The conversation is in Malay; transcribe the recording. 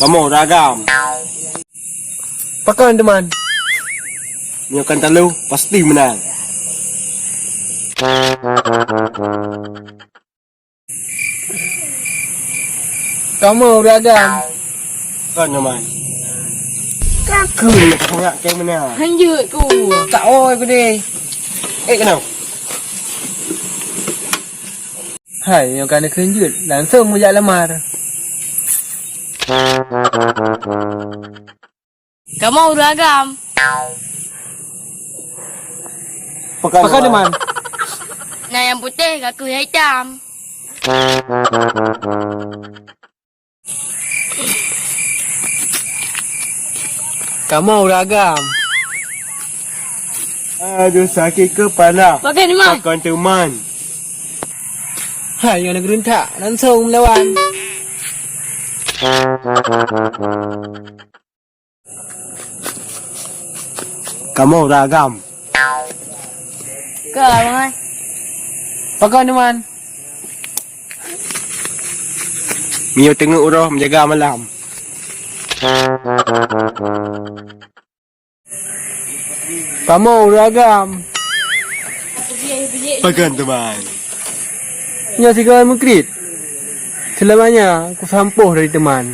Kamu ragam. Pakai teman. Nyokan talu pasti menang. Kamu beragam. Kan teman. Kaku nak korak ke mana? Lanjut ku. Tak oi aku ni. Kenapa? Hai, yang kena kenjut. Langsung mujak lemar. Kamu beragam. Pakai teman. Nah yang putih, aku yang hitam. Kamu beragam. Aduh sakit kepala. Pakai ni mah. Pakai teman. Hai, yang nak gerentak. Langsung melawan. Kamu ragam. Ke abang. Pakai teman. Mio tengok urah menjaga malam. Kamu beragam. Pakai teman. Nya si kawan mengkrit. Selamanya aku sampuh dari teman.